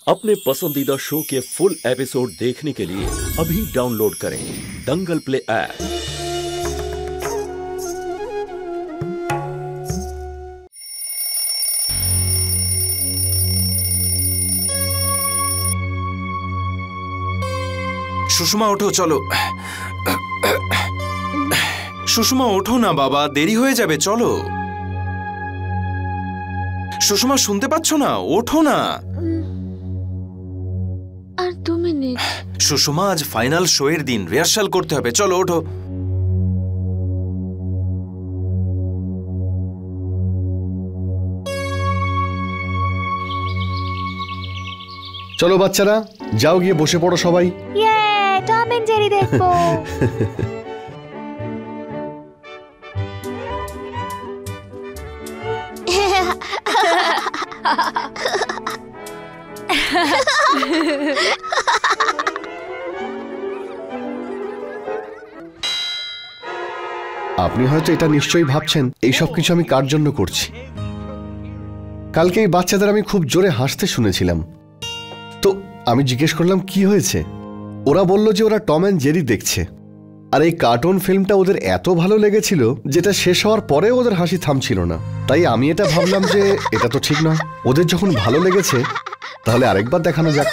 अपने पसंदीदा शो के फुल एपिसोड देखने के लिए अभी डाउनलोड करें दंगल प्ले ऐप। सुषमा उठो, चलो। सुषमा उठो ना बाबा, देरी हो जाबे, चलो। सुषमा सुनते पाচ্ছো না? ওঠো না। আর 2 মিনিট। সুষমা, আজ ফাইনাল শো এর দিন, রিহার্সাল করতে হবে, চলো ওঠো। চলো বাচ্চারা, যাও গিয়ে বসে পড়ো সবাই। ইয়ে, টম এন্ড জেরি দেখবো। আপনি হয়তো এটা নিশ্চয়ই ভাবছেন এই সব কিছু আমি কার জন্য করছি। কালকে এই বাচ্চাদের আমি খুব জোরে হাসতে শুনেছিলাম, তো আমি জিজ্ঞেস করলাম কি হয়েছে। ওরা বলল যে ওরা টম অ্যান্ড জেরি দেখছে, আর এই কার্টুন ফিল্মটা ওদের এত ভালো লেগেছিল যেটা শেষ হওয়ার পরে ওদের হাসি থামছিল না। তাই আমি এটা ভাবলাম যে এটা তো ঠিক নয়, ওদের যখন ভালো লেগেছে তাহলে আরেকবার দেখানো যাক।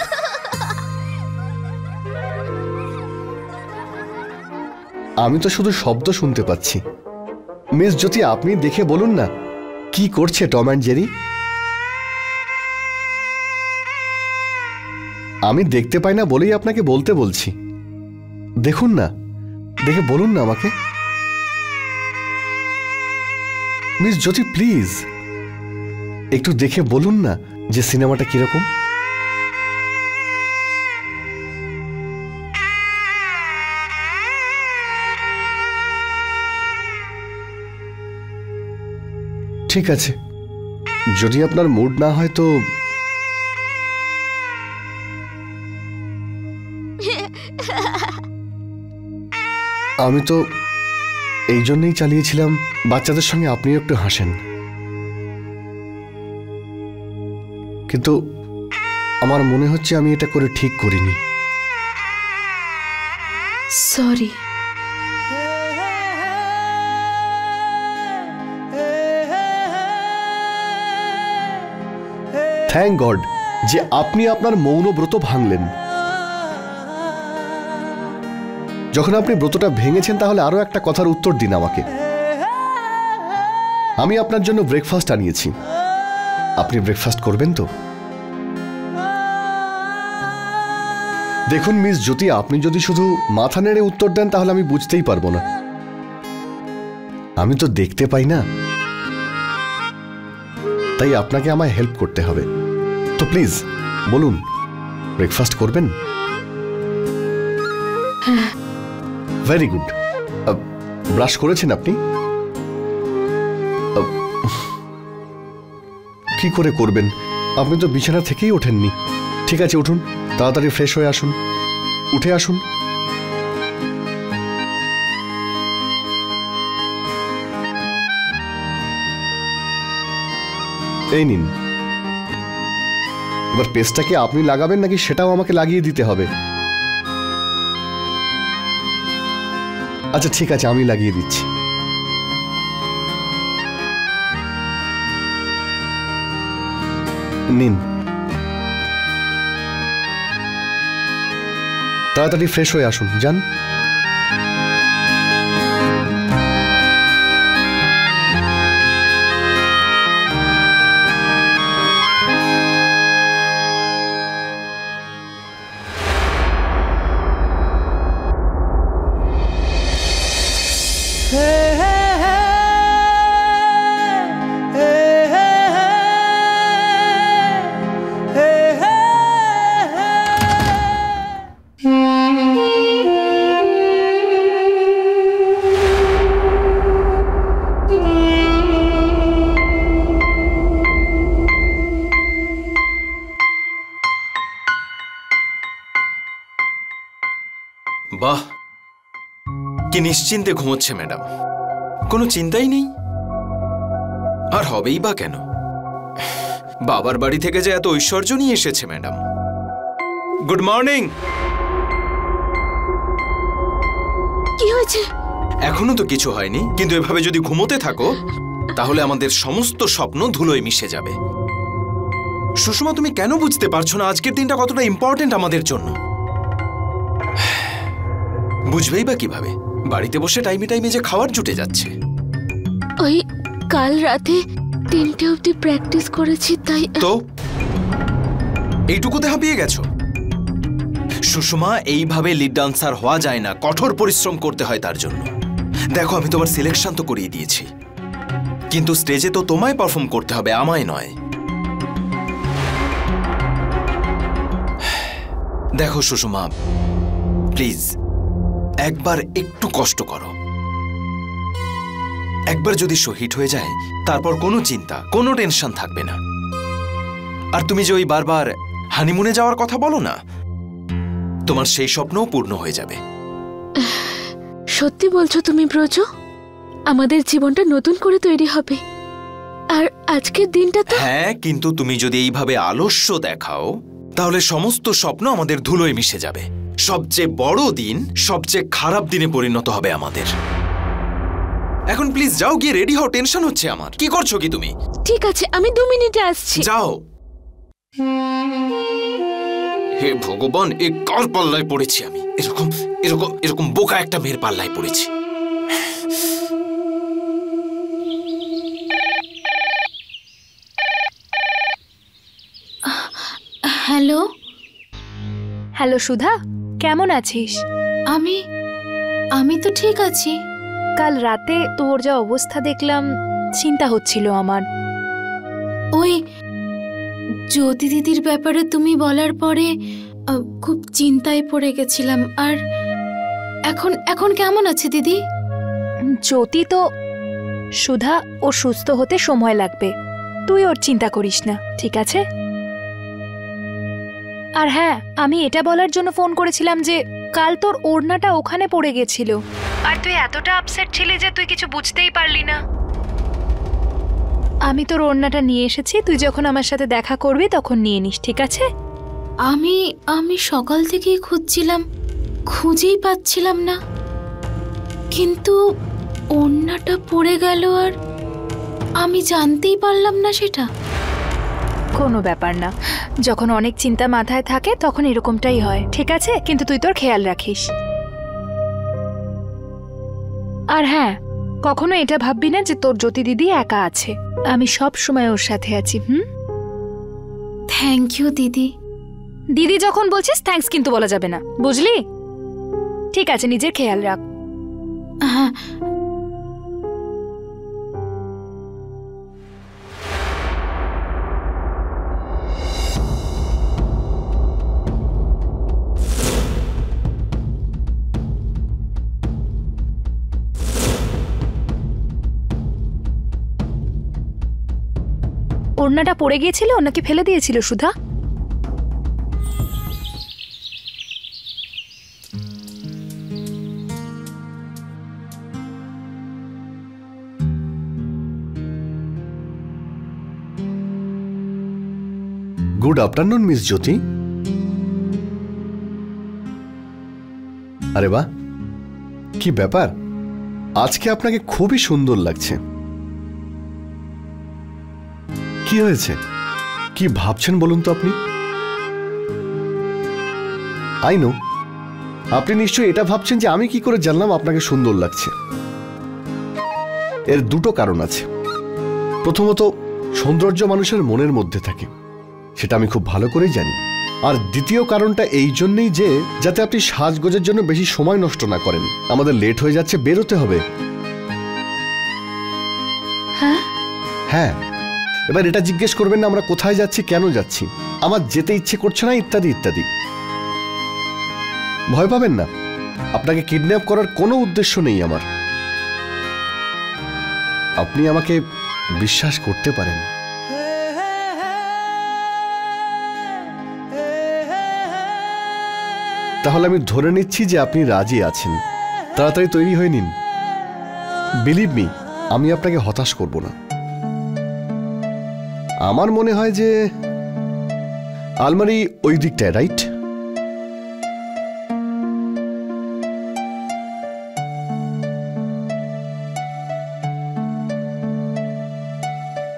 আমি তো শুধু শব্দ শুনতে পাচ্ছি। মিস জ্যোতি, আপনি দেখে বলুন না কি করছে টম অ্যান্ড জেরি। আমি দেখতে পাই না বলেই আপনাকে বলতে বলছি। দেখুন না, দেখে বলুন না আমাকে। মিস জ্যোতি প্লিজ একটু দেখে বলুন না যে সিনেমাটা কিরকম। ঠিক আছে, যদি আপনার মুড না হয় তো আমি তো এই জন্যই চালিয়েছিলাম বাচ্চাদের সঙ্গে আপনিও একটু হাসেন, কিন্তু আমার মনে হচ্ছে আমি এটা করে ঠিক করিনি। সরি। থ্যাংক গড যে আপনি আপনার মৌন ব্রত ভাঙলেন। যখন আপনি ব্রতটা ভেঙেছেন তাহলে আরো একটা কথার উত্তর দিন আমাকে। আমি আপনার জন্য ব্রেকফাস্ট আনিয়েছি, আপনি ব্রেকফাস্ট করবেন তো? দেখুন মিস জ্যোতি, আপনি যদি শুধু মাথা নেড়ে উত্তর দেন তাহলে আমি বুঝতেই পারবো না। আমি তো দেখতে পাই না, তাই আপনাকে আমায় হেল্প করতে হবে। তো প্লিজ বলুন, ব্রেকফাস্ট করবেন? Very good. ব্রাশ করেছেন আপনি? কি করে করবেন, আপনি তো বিছানা থেকেই ওঠেননি। ঠিক আছে, উঠুন, তাড়াতাড়ি ফ্রেশ হয়ে আসুন, উঠে আসুন। এই নিন। এবার পেস্টটা কি আপনি লাগাবেন নাকি সেটাও আমাকে লাগিয়ে দিতে হবে? আচ্ছা ঠিক আছে, আমি লাগিয়ে দিচ্ছি। নিন, তাড়াতাড়ি ফ্রেশ হয়ে আসুন, যান। বাহ, কি নিশ্চিন্তে ঘুমোচ্ছে ম্যাডাম, কোনো চিন্তাই নেই। আর হবেই বা কেন, বাবার বাড়ি থেকে যে এত ঐশ্বর্য নিয়ে এসেছে ম্যাডাম। Good morning. কি হয়েছে? এখনো তো কিছু হয়নি, কিন্তু এভাবে যদি ঘুমোতে থাকো তাহলে আমাদের সমস্ত স্বপ্ন ধুলোয় মিশে যাবে। সুষমা, তুমি কেন বুঝতে পারছো না আজকের দিনটা কতটা ইম্পর্টেন্ট আমাদের জন্য? বুঝবেই বা কিভাবে? বাড়িতে বসে টাইমে টাইমে যে খাবার জুটে যাচ্ছে। ওই কাল রাতে 3টে অবধি প্র্যাকটিস করেছি, তাই। তো এইটুকুতে হাঁপিয়ে গেছো? সুষমা, এইভাবে লিড ডান্সার হওয়া যায় না, কঠোর পরিশ্রম করতে হয় তার জন্য। দেখো, আমি তোমার সিলেকশন তো করিয়ে দিয়েছি, কিন্তু স্টেজে তো তোমায় পারফর্ম করতে হবে, আমায় নয়। দেখো সুষমা, প্লিজ একবার একটু কষ্ট করো। একবার যদি শহীদ হয়ে যায় তারপর কোনো চিন্তা, কোনো টেনশন থাকবে না। আর তুমি যে ওই বারবার হানিমুনে যাওয়ার কথা বলো না, তোমার সেই স্বপ্নও পূর্ণ হয়ে যাবে। সত্যি বলছো তুমি ব্রজ? আমাদের জীবনটা নতুন করে তৈরি হবে। আর আজকের দিনটা তো। হ্যাঁ, কিন্তু তুমি যদি এইভাবে আলস্য দেখাও তাহলে সমস্ত স্বপ্ন আমাদের ধুলোয় মিশে যাবে। সবচেয়ে বড় দিন সবচেয়ে খারাপ দিনে পরিণত হবে আমাদের। এখন প্লিজ যাও, গিয়ে রেডি হও, টেনশন হচ্ছে আমার। কি করছো কি তুমি? ঠিক আছে, আমি 2 মিনিটে আসছি। যাও। হে ভগবান, এ কার পাল্লায় পড়েছি আমি? এরকম এরকম এরকম বোকা একটা মেয়ের পাল্লায় পড়েছি। হ্যালো। হ্যালো সুধা, কেমন আছিস? আমি তো ঠিক আছি। কাল রাতে তোর যা অবস্থা দেখলাম, চিন্তা হচ্ছিল আমার। ওই জ্যোতি দিদির ব্যাপারে তুমি বলার পরে খুব চিন্তায় পড়ে গেছিলাম। আর এখন কেমন আছে দিদি? জ্যোতি তো, সুধা, ও সুস্থ হতে সময় লাগবে, তুই ওর চিন্তা করিস না, ঠিক আছে? আর হ্যাঁ, আমি এটা বলার জন্য ফোন করেছিলাম যে কাল তোর ওড়নাটা ওখানে পড়ে গেছিল, আর তুই এতটা আপসেট ছিলি যে তুই কিছু বুঝতেই পারলি না। আমি তোর ওড়নাটা নিয়ে এসেছি, তুই যখন আমার সাথে দেখা করবি তখন নিয়ে নিস, ঠিক আছে? আমি সকাল থেকেই খুঁজছিলাম, খুঁজেই পাচ্ছিলাম না, কিন্তু ওড়নাটা পড়ে গেল আর আমি জানতেই পারলাম না সেটা। কোনো ব্যাপার না, যখন অনেক চিন্তা মাথায় থাকে তখন এরকমটাই হয়, ঠিক আছে? কিন্তু তুই তোর খেয়াল রাখিস। আর হ্যাঁ, কখনো এটা ভাববি না যে তোর জ্যোতি দিদি একা আছে, আমি সব সময় ওর সাথে আছি। থ্যাংক ইউ দিদি। দিদি যখন বলছিস থ্যাঙ্কস কিন্তু বলা যাবে না, বুঝলি? ঠিক আছে, নিজের খেয়াল রাখ। হ্যাঁ। ওড়নাটা পড়ে গিয়েছিল নাকি ফেলে দিয়েছিল সুধা? গুড আফটারনুন মিস জ্যোতি। আরে বাহ, কি ব্যাপার, আজকে আপনাকে খুবই সুন্দর লাগছে। কি হয়েছে, কি ভাবছেন বলুন তো আপনি? আই নো, আপনি নিশ্চয়ই এটা ভাবছেন যে আমি কি করে জানলাম আপনাকে সুন্দর লাগছে। এর দুটো কারণ আছে। প্রথমত, সৌন্দর্য মানুষের মনের মধ্যে থাকে, সেটা আমি খুব ভালো করেই জানি। আর দ্বিতীয় কারণটা এই জন্যই যে যাতে আপনি সাজগোজের জন্য বেশি সময় নষ্ট না করেন। আমাদের লেট হয়ে যাচ্ছে, বেরোতে হবে। হ্যাঁ, এবার এটা জিজ্ঞেস করবেন না আমরা কোথায় যাচ্ছি, কেন যাচ্ছি, আমার যেতে ইচ্ছে করছে না, ইত্যাদি ইত্যাদি। ভয় পাবেন না, আপনাকে কিডন্যাপ করার কোনো উদ্দেশ্য নেই আমার। আপনি আমাকে বিশ্বাস করতে পারেন। তাহলে আমি ধরে নিচ্ছি যে আপনি রাজি আছেন। তাড়াতাড়ি তৈরি হয়ে নিন। বিলিভ মি, আমি আপনাকে হতাশ করব না। আমার মনে হয় যে আলমারি ওই দিকটায়, রাইট?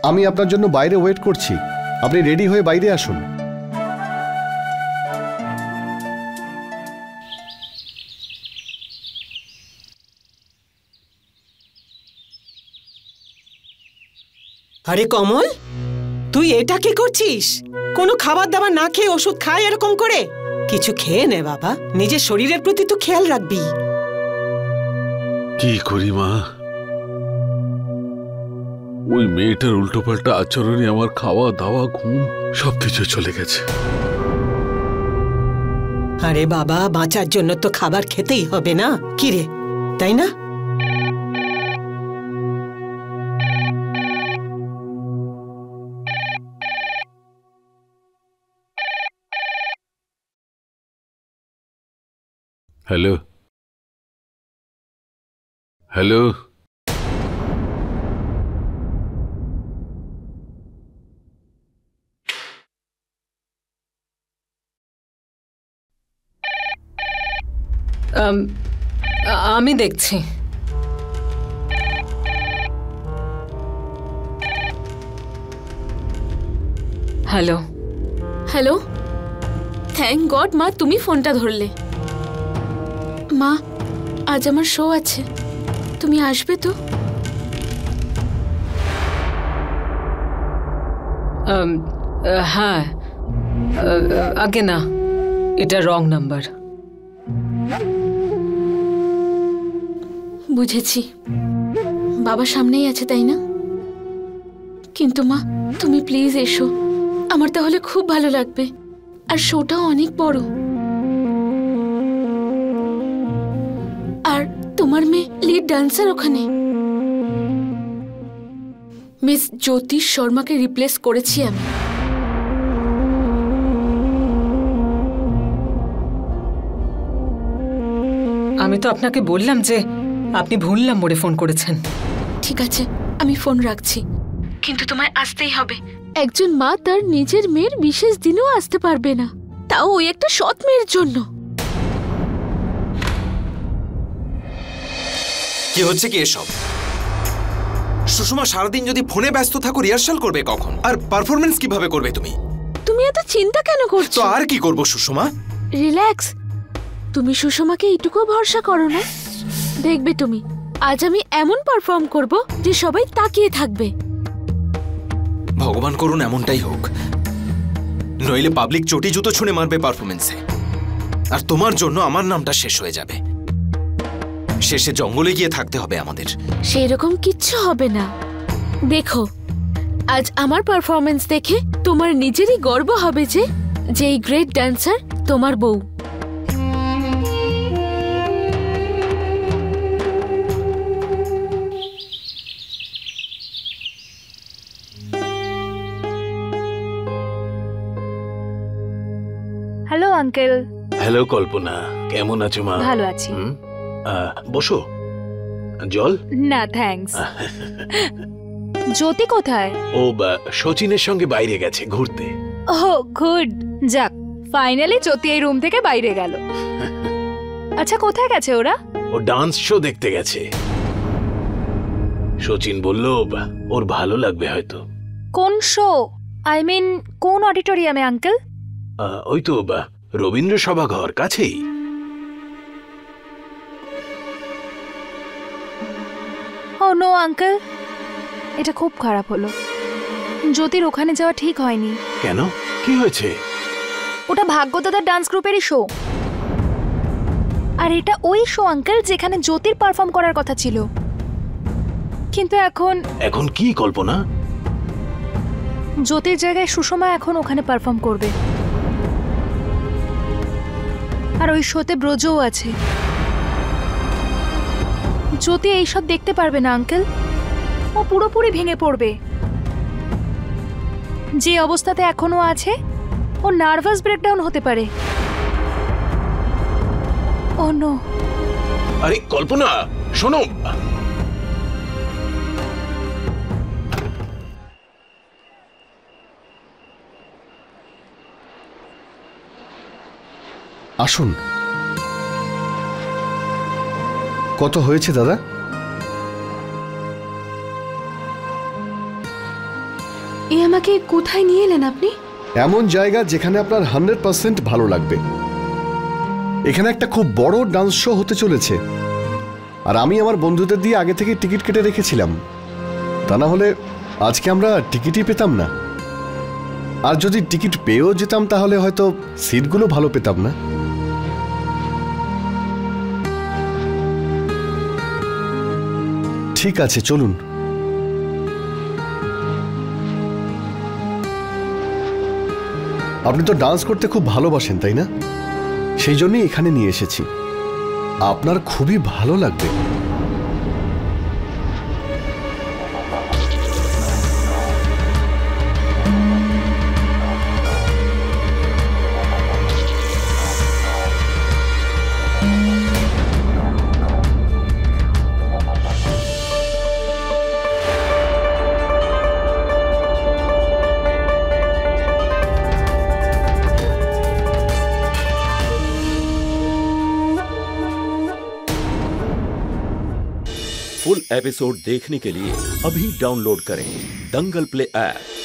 আমি আপনার জন্য বাইরে ওয়েট করছি, আপনি রেডি হয়ে বাইরে আসুন। আরে কমল, তুই এটা কি করছিস? কোনো খাবার দাবার না খেয়ে ওষুধ খায় এরকম করে? কিছু খেয়ে নে বাবা, নিজের শরীরের প্রতি তো খেয়াল রাখবি। কি করি মা, ওই মেয়েটার উল্টোপাল্টা আচরণে আমার খাওয়া দাওয়া ঘুম সবকিছু চলে গেছে। আরে বাবা, বাঁচার জন্য তো খাবার খেতেই হবে না, কি রে, তাই না? হ্যালো হ্যালো, আমি দেখছি। হ্যালো হ্যালো, থ্যাংক গড মা তুমি ফোনটা ধরলে। মা, আজ আমার শো আছে, তুমি আসবে তো? হ্যাঁ, আগে না, এটা রং নাম্বার। বুঝেছি, বাবা সামনেই আছে তাই না? কিন্তু মা তুমি প্লিজ এসো, আমার তাহলে খুব ভালো লাগবে। আর শোটাও অনেক বড়, আর তোমার মেয়ে লিড ডান্সার ওখানে। মিস জ্যোতিষ শর্মাকে রিপ্লেস করেছি আমি। আমি তো আপনাকে বললাম যে আপনি ভুল নম্বরে ফোন করেছেন। ঠিক আছে, আমি ফোন রাখছি, কিন্তু তোমায় আসতেই হবে। একজন মা তার নিজের মেয়ের বিশেষ দিনেও আসতে পারবে না, তাও ওই একটা সৎ মেয়ের জন্য। কি হচ্ছে কি এসব? সুষমা সারাদিন যদি ফোনে ব্যস্ত থাকো, রিহার্সাল করবে কখন? আর পারফরমেন্স কিভাবে করবে তুমি? তুমি এত চিন্তা কেন করছো? তো আর কি করব সুষমা? রিল্যাক্স, তুমি সুষমাকে এইটুকু ভরসা করো না। দেখবে তুমি, আজ আমি এমন পারফর্ম করব যে সবাই তাকিয়ে থাকবে। ভগবান করুন এমনটাই হোক, নইলে পাবলিক চটি জুতো ছুঁড়ে মারবে পারফরমেন্সে, আর তোমার জন্য আমার নামটা শেষ হয়ে যাবে। শেষে জঙ্গলে গিয়ে থাকতে হবে আমাদের। সেই রকম কিচ্ছু হবে না। দেখো, আজ আমার পারফরমেন্স দেখে তোমার নিজেরই গর্ব হবে যে এই গ্রেট ড্যান্সার তোমার বউ। Hello uncle. হ্যালো কল্পনা, কেমন আছো মা? ভালো আছি। বসো। জল? না থ্যাঙ্কস। জ্যোতি কোথায়? ও শচীনের সঙ্গে বাইরে গেছে ঘুরতে। ও গুড, যাক ফাইনালি জ্যোতি এই রুম থেকে বাইরে গেল। আচ্ছা কোথায় গেছে ওরা? ও ডান্স শো দেখতে গেছে। শচীন বলল ওর ভালো লাগবে হয়তো। কোন শো? আই মিন কোন অডিটোরিয়ামে আঙ্কেল? ওই তো রবীন্দ্র সভাঘর কাছেই। ও নো আঙ্কেল, এটা খুব খারাপ হলো। জ্যোতির ওখানে যাওয়া ঠিক হয়নি। কেন, কি হয়েছে? ওটা ভাগ্যদাদার ডান্স গ্রুপেরই শো, আর এটা ওই শো আঙ্কেল যেখানে জ্যোতির পারফর্ম করার কথা ছিল। কিন্তু এখন কি কল্পনা? জ্যোতির জায়গায় সুষমা এখন ওখানে পারফর্ম করবে, আর ওই শোতে ব্রজও আছে। জ্যোতি এইসব দেখতে পারবে না আঙ্কেল, ও পুরোপুরি ভেঙে পড়বে। যে অবস্থাতে এখনো আছে, ও নার্ভাস ব্রেকডাউন হতে পারে। ও নো। আরে কল্পনা শোনো, আসুন। কত হয়েছে দাদা? আমাকে কোথায় নিয়ে এলেন আপনি? এমন জায়গা যেখানে আপনার 100% ভালো লাগবে। এখানে একটা খুব বড় ডান্স শো হতে চলেছে, আর আমি আমার বন্ধুদের দিয়ে আগে থেকে টিকিট কেটে রেখেছিলাম। তা না হলে আজকে আমরা টিকিটই পেতাম না, আর যদি টিকিট পেয়েও যেতাম তাহলে হয়তো সিটগুলো ভালো পেতাম না। ঠিক আছে, চলুন। আপনি তো ডান্স করতে খুব ভালোবাসেন, তাই না? সেই জন্যই এখানে নিয়ে এসেছি। আপনার খুবই ভালো লাগবে। फुल एपिसोड देखने के लिए अभी डाउनलोड करें दंगल प्ले ऐप।